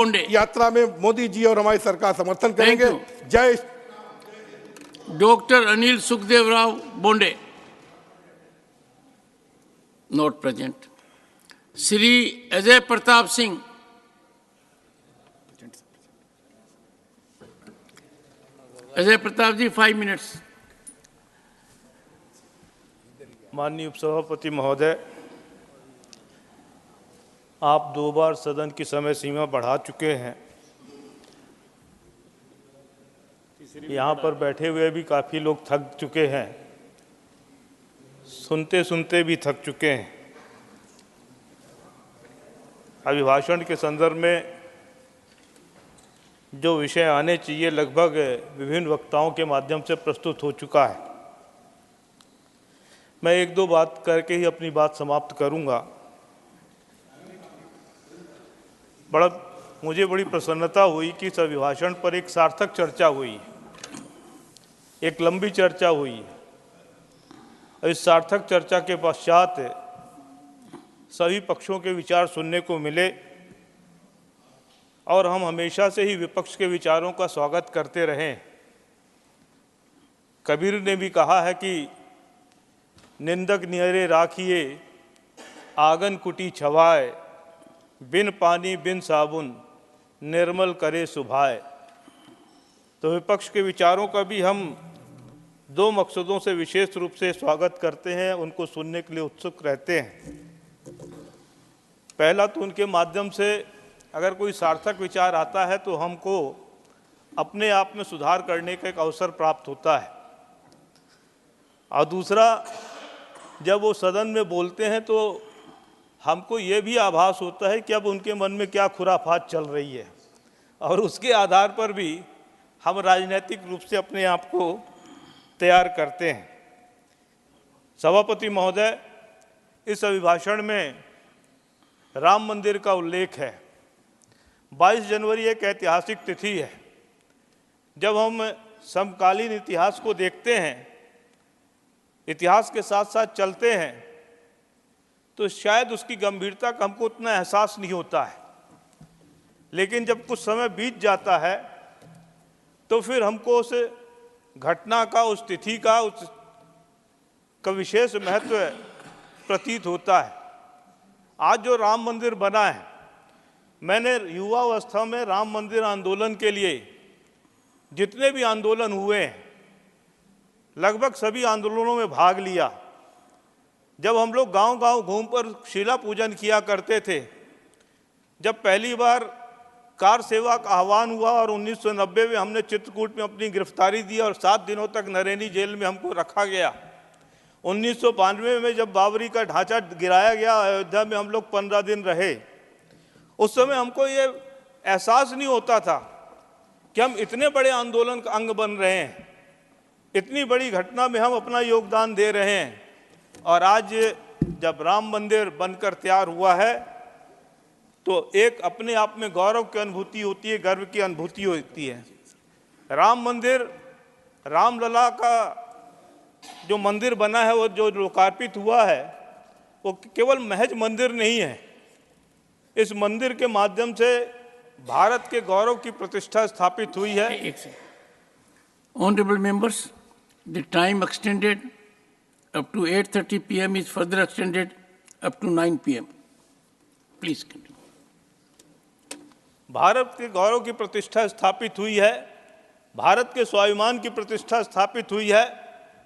यात्रा में मोदी जी और हमारी सरकार समर्थन करेंगे। जय doctor Anil Sukhdev Rao Bonde, not present. Shri Ajay Pratap Singh, Ajay Pratap ji 5 minutes. माननीय उपसभापति महोदय, आप 2 बार सदन की समय सीमा बढ़ा चुके हैं। यहाँ पर बैठे हुए भी काफ़ी लोग थक चुके हैं, सुनते सुनते भी थक चुके हैं। अभिभाषण के संदर्भ में जो विषय आने चाहिए लगभग विभिन्न वक्ताओं के माध्यम से प्रस्तुत हो चुका है। मैं 1-2 बात करके ही अपनी बात समाप्त करूंगा। मुझे बड़ी प्रसन्नता हुई कि इस अभिभाषण पर एक सार्थक चर्चा हुई, एक लंबी चर्चा हुई। इस सार्थक चर्चा के पश्चात सभी पक्षों के विचार सुनने को मिले और हम हमेशा से ही विपक्ष के विचारों का स्वागत करते रहे। कबीर ने भी कहा है कि निंदक नियरे राखिए, आंगन कुटी छवाए, बिन पानी बिन साबुन, निर्मल करे सुभाए। तो विपक्ष के विचारों का भी हम 2 मकसदों से विशेष रूप से स्वागत करते हैं, उनको सुनने के लिए उत्सुक रहते हैं। पहला तो उनके माध्यम से अगर कोई सार्थक विचार आता है तो हमको अपने आप में सुधार करने का एक अवसर प्राप्त होता है, और दूसरा जब वो सदन में बोलते हैं तो हमको ये भी आभास होता है कि अब उनके मन में क्या खुराफात चल रही है, और उसके आधार पर भी हम राजनीतिक रूप से अपने आप को तैयार करते हैं। सभापति महोदय, इस अभिभाषण में राम मंदिर का उल्लेख है। 22 जनवरी एक ऐतिहासिक तिथि है। जब हम समकालीन इतिहास को देखते हैं, इतिहास के साथ साथ चलते हैं, तो शायद उसकी गंभीरता का हमको उतना एहसास नहीं होता है, लेकिन जब कुछ समय बीत जाता है तो फिर हमको उस घटना का, उस तिथि का विशेष महत्व प्रतीत होता है। आज जो राम मंदिर बना है, मैंने युवावस्था में राम मंदिर आंदोलन के लिए जितने भी आंदोलन हुए हैं, लगभग सभी आंदोलनों में भाग लिया। जब हम लोग गांव-गांव घूम कर शिला पूजन किया करते थे, जब पहली बार कार सेवा का आह्वान हुआ और 1990 में हमने चित्रकूट में अपनी गिरफ्तारी दी और 7 दिनों तक नरैनी जेल में हमको रखा गया। 1992 में जब बाबरी का ढांचा गिराया गया, अयोध्या में हम लोग 15 दिन रहे। उस समय हमको ये एहसास नहीं होता था कि हम इतने बड़े आंदोलन का अंग बन रहे हैं, इतनी बड़ी घटना में हम अपना योगदान दे रहे हैं। और आज जब राम मंदिर बनकर तैयार हुआ है तो एक अपने आप में गौरव की अनुभूति होती है, गर्व की अनुभूति होती है। राम मंदिर, रामलला का जो मंदिर बना है, वो जो लोकार्पित हुआ है, वो केवल महज मंदिर नहीं है। इस मंदिर के माध्यम से भारत के गौरव की प्रतिष्ठा स्थापित हुई है। Honourable members, the time extended up to 8:30 p.m. is further extended up to 9 p.m. Please continue. Bharat के गौरव की प्रतिष्ठा स्थापित हुई है, भारत के स्वाभिमान की प्रतिष्ठा स्थापित हुई है,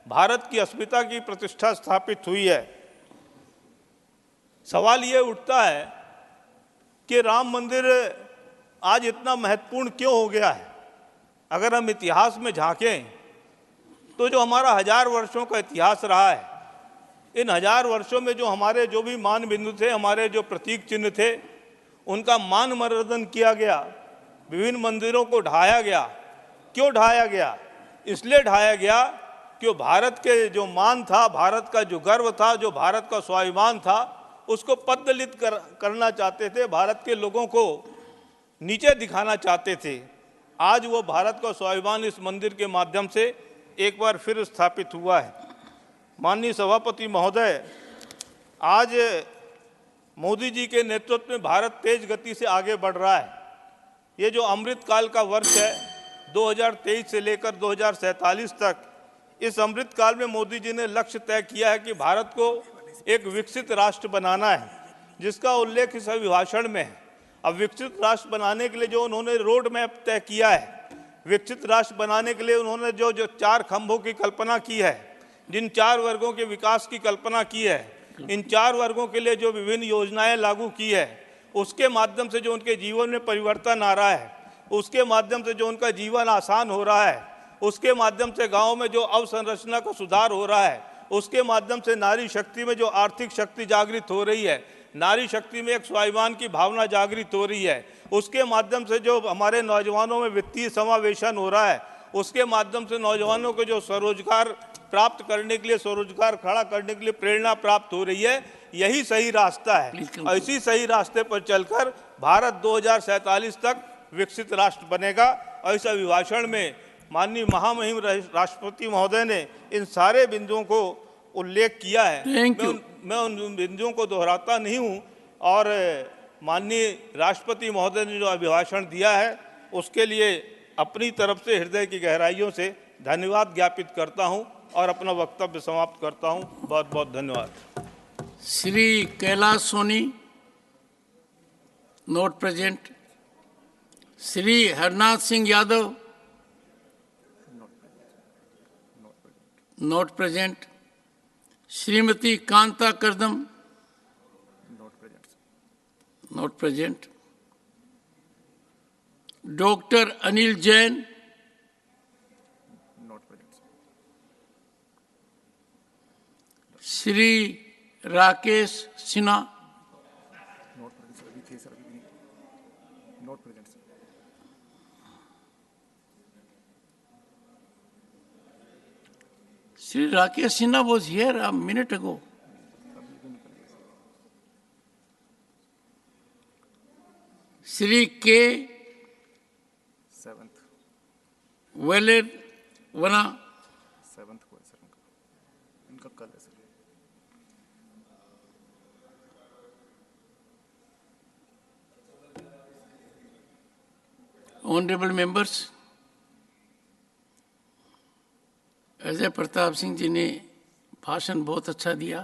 भारत की अस्मिता की प्रतिष्ठा स्थापित हुई है। सवाल ये उठता है कि राम मंदिर आज इतना महत्वपूर्ण क्यों हो गया है। अगर हम इतिहास में झांकें तो जो हमारा 1000 वर्षों का इतिहास रहा है, इन 1000 वर्षों में जो हमारे जो भी मान बिंदु थे, हमारे जो प्रतीक चिन्ह थे, उनका मान मर्दन किया गया, विभिन्न मंदिरों को ढाया गया। क्यों ढाया गया? इसलिए ढाया गया कि भारत के जो मान था, भारत का जो गर्व था, जो भारत का स्वाभिमान था, उसको पददलित करना चाहते थे, भारत के लोगों को नीचे दिखाना चाहते थे। आज वो भारत का स्वाभिमान इस मंदिर के माध्यम से एक बार फिर स्थापित हुआ है। माननीय सभापति महोदय, आज मोदी जी के नेतृत्व में भारत तेज गति से आगे बढ़ रहा है। ये जो अमृत काल का वर्ष है 2023 से लेकर 2047 तक, इस अमृत काल में मोदी जी ने लक्ष्य तय किया है कि भारत को एक विकसित राष्ट्र बनाना है, जिसका उल्लेख इस अभिभाषण में है। अब विकसित राष्ट्र बनाने के लिए जो उन्होंने रोड मैप तय किया है, विकसित राष्ट्र बनाने के लिए उन्होंने जो 4 खंभों की कल्पना की है, जिन 4 वर्गों के विकास की कल्पना की है, इन 4 वर्गों के लिए जो विभिन्न योजनाएं लागू की है, उसके माध्यम से जो उनके जीवन में परिवर्तन आ रहा है, उसके माध्यम से जो उनका जीवन आसान हो रहा है, उसके माध्यम से गांव में जो अवसंरचना का सुधार हो रहा है, उसके माध्यम से नारी शक्ति में जो आर्थिक शक्ति जागृत हो रही है, नारी शक्ति में एक स्वाभिमान की भावना जागृत हो रही है, उसके माध्यम से जो हमारे नौजवानों में वित्तीय समावेशन हो रहा है, उसके माध्यम से नौजवानों को जो स्वरोजगार प्राप्त करने के लिए, स्वरोजगार खड़ा करने के लिए प्रेरणा प्राप्त हो रही है, यही सही रास्ता है। और इसी सही रास्ते पर चलकर भारत 2047 तक विकसित राष्ट्र बनेगा। और इस अभिभाषण में माननीय महामहिम राष्ट्रपति महोदय ने इन सारे बिंदुओं को उल्लेख किया है। मैं उन बिंदुओं को दोहराता नहीं हूं, और माननीय राष्ट्रपति महोदय ने जो अभिभाषण दिया है उसके लिए अपनी तरफ से हृदय की गहराइयों से धन्यवाद ज्ञापित करता हूं और अपना वक्तव्य समाप्त करता हूं। बहुत बहुत धन्यवाद। Shri Kailash Soni, not present. Shri Harnath Singh Yadav, not present. Shrimati Kanta Kardam, not present. Doctor Anil Jain, Shri Rakesh Sinha, Sri Rakesh Sinha was here a minute ago. Sri K. सेवंथ Veller Vana, सेवंथ को है सर, इनका कल है sir. honorable members, Ajay Pratap Singh ji ने भाषण बहुत अच्छा दिया,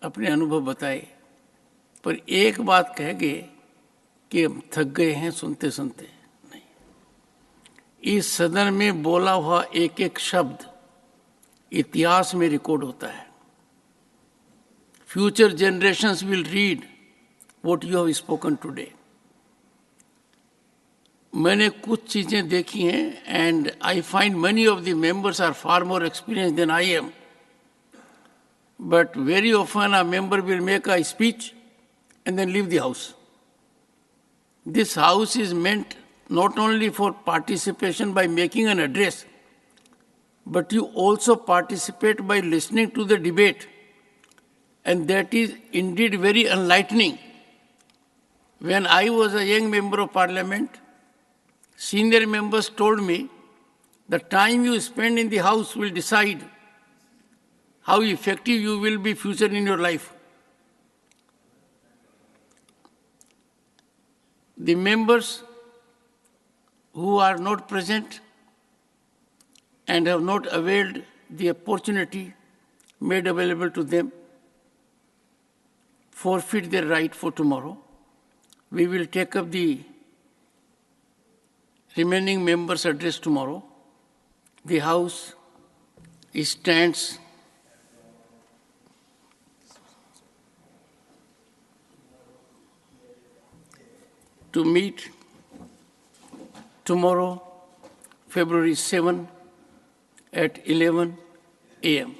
अपने अनुभव बताए, पर एक बात कह गए कि हम थक गए हैं सुनते सुनते। नहीं, इस सदन में बोला हुआ एक एक शब्द इतिहास में रिकॉर्ड होता है। Future generations will read what you have spoken today. मैंने कुछ चीजें देखी हैं, and I find many of the members are far more experienced than I am. But very often a member will make a speech and then leave the house. This house is meant not only for participation by making an address, but you also participate by listening to the debate. And that is indeed very enlightening. When I was a young member of parliament, senior members told me the time you spend in the house will decide how effective you will be future in your life. The members who are not present and have not availed the opportunity made available to them forfeit their right for tomorrow. We will take up the remaining members' address tomorrow. The House stands to meet tomorrow, February 7 at 11 a.m.